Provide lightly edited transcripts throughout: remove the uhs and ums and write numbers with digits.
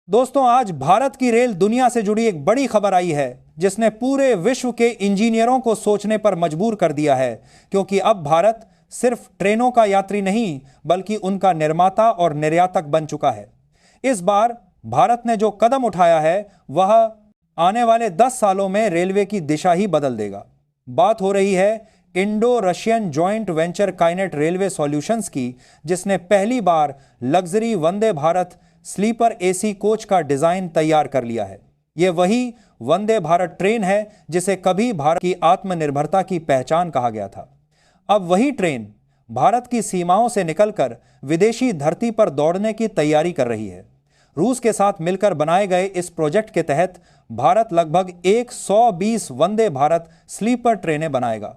दोस्तों, आज भारत की रेल दुनिया से जुड़ी एक बड़ी खबर आई है जिसने पूरे विश्व के इंजीनियरों को सोचने पर मजबूर कर दिया है, क्योंकि अब भारत सिर्फ ट्रेनों का यात्री नहीं बल्कि उनका निर्माता और निर्यातक बन चुका है। इस बार भारत ने जो कदम उठाया है वह आने वाले 10 सालों में रेलवे की दिशा ही बदल देगा। बात हो रही है Indo Russian joint venture Kinet railway solutions की, जिसने पहली बार luxury Vande Bharat sleeper AC coach का डिजाइन तैयार कर लिया है। यह वही वंदे भारत ट्रेन है जिसे कभी भारत की आत्मनिर्भरता की पहचान कहा गया था। अब वही ट्रेन भारत की सीमाओं से निकलकर विदेशी धरती पर दौड़ने की तैयारी कर रही है। रूस के साथ मिलकर बनाए गए इस प्रोजेक्ट के तहत भारत लगभग 120 वंदे भारत स्लीपर ट्रेनें बनाएगा।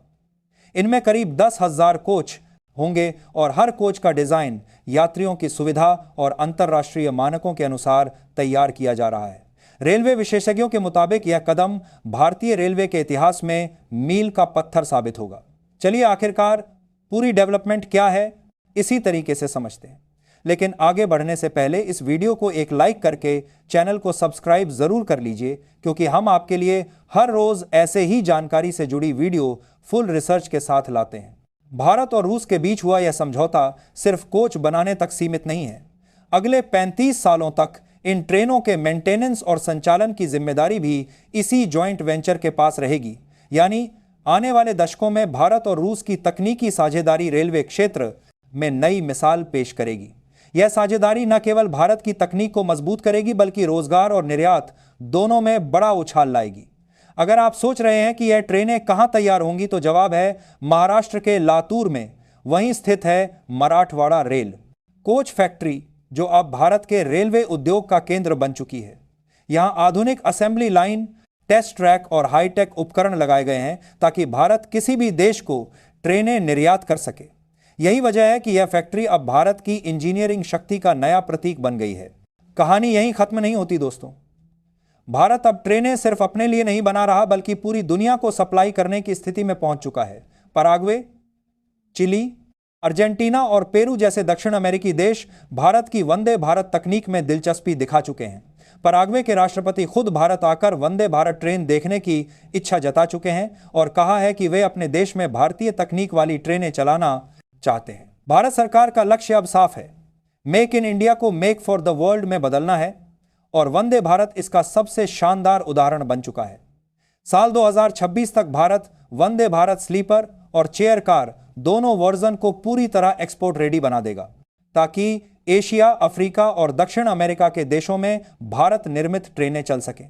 इनमें करीब 10,000 कोच होंगे और हर कोच का डिजाइन यात्रियों की सुविधा और अंतर्राष्ट्रीय मानकों के अनुसार तैयार किया जा रहा है। रेलवे विशेषज्ञों के मुताबिक यह कदम भारतीय रेलवे के इतिहास में मील का पत्थर साबित होगा। चलिए आखिरकार पूरी डेवलपमेंट क्या है, इसी तरीके से समझते हैं। लेकिन आगे बढ़ने से पहले इस वीडियो को एक लाइक करके चैनल को सब्सक्राइब जरूर कर लीजिए, क्योंकि हम आपके लिए हर रोज ऐसे ही जानकारी से जुड़ी वीडियो फुल रिसर्च के साथ लाते हैं। भारत और रूस के बीच हुआ यह समझौता सिर्फ कोच बनाने तक सीमित नहीं है। अगले 35 सालों तक इन ट्रेनों के मेंटेनेंस और संचालन की जिम्मेदारी भी इसी जॉइंट वेंचर के पास रहेगी। यानी आने वाले दशकों में भारत और रूस की तकनीकी साझेदारी रेलवे क्षेत्र में नई मिसाल पेश करेगी। यह साझेदारी न केवल भारत की तकनीक को मजबूत करेगी बल्कि रोजगार और निर्यात दोनों में बड़ा उछाल लाएगी। अगर आप सोच रहे हैं कि यह ट्रेनें कहां तैयार होंगी, तो जवाब है महाराष्ट्र के लातूर में। वहीं स्थित है मराठवाड़ा रेल कोच फैक्ट्री, जो अब भारत के रेलवे उद्योग का केंद्र बन चुकी है। यहां आधुनिक असेंबली लाइन, टेस्ट ट्रैक और हाईटेक उपकरण लगाए गए हैं ताकि भारत किसी भी देश को ट्रेनें निर्यात कर सके। यही वजह है कि यह फैक्ट्री अब भारत की इंजीनियरिंग शक्ति का नया प्रतीक बन गई है। कहानी यहीं खत्म नहीं होती दोस्तों। भारत अब ट्रेनें सिर्फ अपने लिए नहीं बना रहा बल्कि पूरी दुनिया को सप्लाई करने की स्थिति में पहुंच चुका है। पराग्वे, चिली, अर्जेंटीना और पेरू जैसे दक्षिण अमेरिकी देश भारत की वंदे भारत तकनीक में दिलचस्पी दिखा चुके हैं। पराग्वे के राष्ट्रपति खुद भारत आकर वंदे भारत ट्रेन देखने की इच्छा जता चुके हैं और कहा है कि वे अपने देश में भारतीय तकनीक वाली ट्रेनें चलाना चाहते हैं। भारत सरकार का लक्ष्य अब साफ है, मेक इन इंडिया को मेक फॉर द वर्ल्ड में बदलना है, और वंदे भारत इसका सबसे शानदार उदाहरण बन चुका है। साल 2026 तक भारत वंदे भारत स्लीपर और चेयर कार दोनों वर्जन को पूरी तरह एक्सपोर्ट रेडी बना देगा, ताकि एशिया, अफ्रीका और दक्षिण अमेरिका के देशों में भारत निर्मित ट्रेनें चल सकें।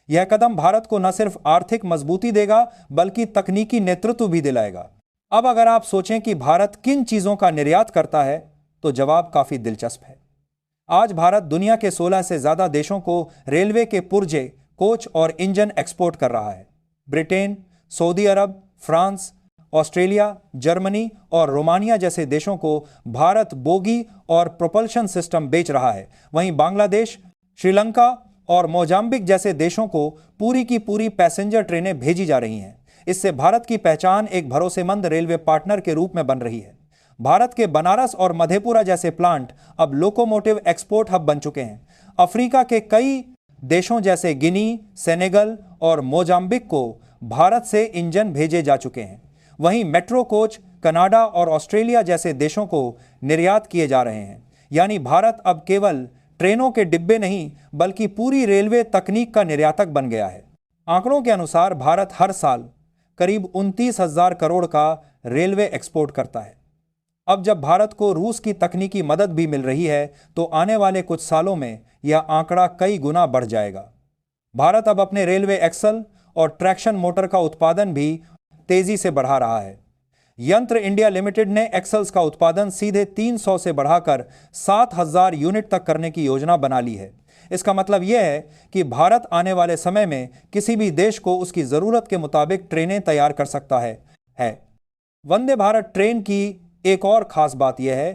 यह कदम भारत को न सिर्फ आर्थिक मजबूती देगा बल्कि तकनीकी नेतृत्व भी दिलाएगा। अब अगर आप सोचें कि भारत किन चीजों का निर्यात करता है, तो जवाब काफी दिलचस्प है। आज भारत दुनिया के 16 से ज्यादा देशों को रेलवे के पुर्जे, कोच और इंजन एक्सपोर्ट कर रहा है। ब्रिटेन, सऊदी अरब, फ्रांस, ऑस्ट्रेलिया, जर्मनी और रोमानिया जैसे देशों को भारत बोगी और प्रोपल्शन सिस्टम बेच रहा है। वहीं बांग्लादेश, श्रीलंका और मोजाम्बिक जैसे देशों को पूरी की पूरी पैसेंजर ट्रेनें भेजी जा रही हैं। इससे भारत की पहचान एक भरोसेमंद रेलवे पार्टनर के रूप में बन रही है। भारत के बनारस और मधेपुरा जैसे प्लांट अब लोकोमोटिव एक्सपोर्ट हब बन चुके हैं। अफ्रीका के कई देशों जैसे गिनी, सेनेगल और मोजाम्बिक को भारत से इंजन भेजे जा चुके हैं। वहीं मेट्रो कोच कनाडा और ऑस्ट्रेलिया जैसे देशों को निर्यात किए जा रहे हैं। यानी भारत अब केवल ट्रेनों के डिब्बे नहीं बल्कि पूरी रेलवे तकनीक का निर्यातक बन गया है। आंकड़ों के अनुसार भारत हर साल करीब 29,000 करोड़ का रेलवे एक्सपोर्ट करता है। अब जब भारत को रूस की तकनीकी मदद भी मिल रही है, तो आने वाले कुछ सालों में यह आंकड़ा कई गुना बढ़ जाएगा। भारत अब अपने रेलवे एक्सल और ट्रैक्शन मोटर का उत्पादन भी तेजी से बढ़ा रहा है। यंत्र इंडिया लिमिटेड ने एक्सल्स का उत्पादन सीधे 300 से बढ़ाकर 7,000 यूनिट तक करने की योजना बना ली है। इसका मतलब यह है कि भारत आने वाले समय में किसी भी देश को उसकी जरूरत के मुताबिक ट्रेनें तैयार कर सकता है। वंदे भारत ट्रेन की एक और खास बात यह है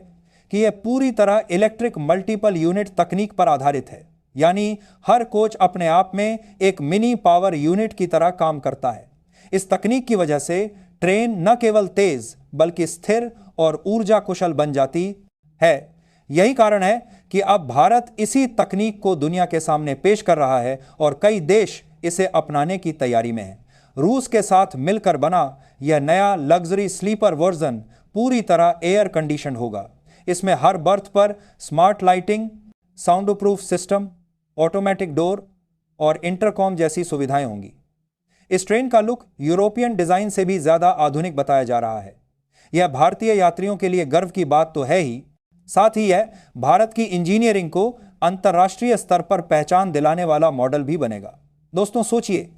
कि यह पूरी तरह इलेक्ट्रिक मल्टीपल यूनिट तकनीक पर आधारित है। यानी हर कोच अपने आप में एक मिनी पावर यूनिट की तरह काम करता है। इस तकनीक की वजह से ट्रेन न केवल तेज बल्कि स्थिर और ऊर्जा कुशल बन जाती है। यही कारण है कि अब भारत इसी तकनीक को दुनिया के सामने पेश कर रहा है और कई देश इसे अपनाने की तैयारी में हैं। रूस के साथ मिलकर बना यह नया लग्जरी स्लीपर वर्जन पूरी तरह एयर कंडीशन होगा। इसमें हर बर्थ पर smart lighting, sound proof system, automatic door और इंटरकॉम जैसी सुविधाएं होंगी। इस ट्रेन का लुक यूरोपियन डिजाइन से भी ज्यादा आधुनिक बताया जा रहा है। यह भारतीय यात्रियों के लिए गर्व की बात तो है ही, साथ ही यह भारत की इंजीनियरिंग को अंतर्राष्ट्रीय स्तर पर पहचान दिलाने वाला मॉडल भी बनेगा। दोस्तों सोचिए,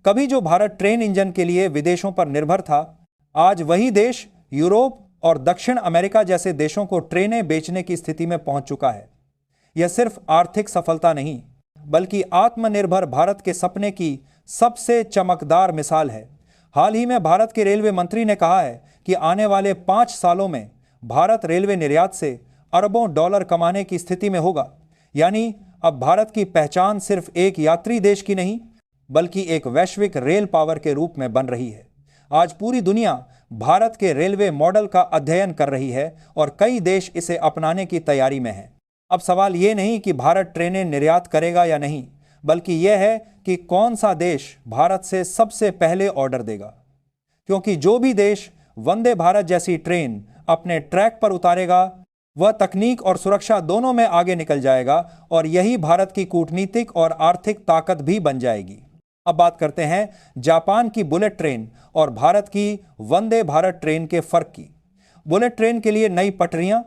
कभी जो भारत ट्रेन इंजन के लिए विदेशों पर निर्भर था, आज वही देश यूरोप और दक्षिण अमेरिका जैसे देशों को ट्रेनें बेचने की स्थिति में पहुंच चुका है। यह सिर्फ आर्थिक सफलता नहीं, बल्कि आत्मनिर्भर भारत के सपने की सबसे चमकदार मिसाल है। हाल ही में भारत के रेलवे मंत्री ने कहा है कि आने वाले 5 सालों में भारत रेलवे निर्यात से अरबों डॉलर कमाने की स्थिति में होगा। यानी अब भारत की पहचान सिर्फ एक यात्री देश की नहीं, बल्कि एक वैश्विक रेल पावर के रूप में बन रही है। आज पूरी दुनिया भारत के रेलवे मॉडल का अध्ययन कर रही है और कई देश इसे अपनाने की तैयारी में हैं। अब सवाल ये नहीं कि भारत ट्रेनें निर्यात करेगा या नहीं, बल्कि यह है कि कौन सा देश भारत से सबसे पहले ऑर्डर देगा। क्योंकि जो भी देश वंदे भारत जैसी ट्रेन अपने ट्रैक पर उतारेगा, वह तकनीक और सुरक्षा दोनों में आगे निकल जाएगा और यही भारत की कूटनीतिक और आर्थिक ताकत भी बन जाएगी। अब बात करते हैं जापान की बुलेट ट्रेन और भारत की वंदे भारत ट्रेन के फर्क की। बुलेट ट्रेन के लिए नई पटरियां,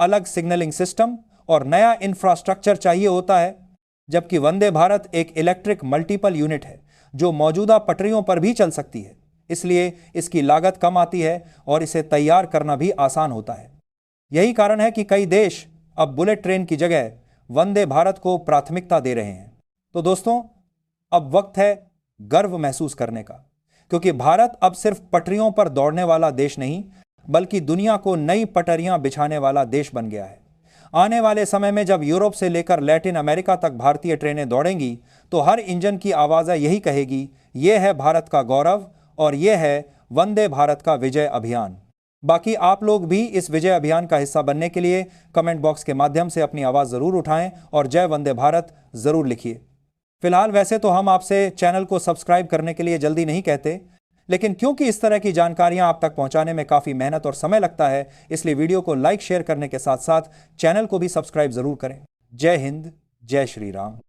अलग सिग्नलिंग सिस्टम और नया इंफ्रास्ट्रक्चर चाहिए होता है, जबकि वंदे भारत एक इलेक्ट्रिक मल्टीपल यूनिट है जो मौजूदा पटरियों पर भी चल सकती है। इसलिए इसकी लागत कम आती है और इसे तैयार करना भी आसान होता है। यही कारण है कि कई देश अब बुलेट ट्रेन की जगह वंदे भारत को प्राथमिकता दे रहे हैं। तो दोस्तों, अब वक्त है गर्व महसूस करने का, क्योंकि भारत अब सिर्फ पटरियों पर दौड़ने वाला देश नहीं, बल्कि दुनिया को नई पटरियां बिछाने वाला देश बन गया है। आने वाले समय में जब यूरोप से लेकर लैटिन अमेरिका तक भारतीय ट्रेनें दौड़ेंगी, तो हर इंजन की आवाज़ यही कहेगी, यह है भारत का गौरव और यह है वंदे भारत का विजय अभियान। बाकी आप लोग भी इस विजय अभियान का हिस्सा बनने के लिए कमेंट बॉक्स के माध्यम से अपनी आवाज़ ज़रूर उठाएं और जय वंदे भारत ज़रूर लिखिए। फिलहाल वैसे तो हम आपसे चैनल को सब्सक्राइब करने के लिए जल्दी नहीं कहते, लेकिन क्योंकि इस तरह की जानकारियां आप तक पहुंचाने में काफ़ी मेहनत और समय लगता है, इसलिए वीडियो को लाइक शेयर करने के साथ साथ चैनल को भी सब्सक्राइब ज़रूर करें। जय हिंद, जय श्री राम।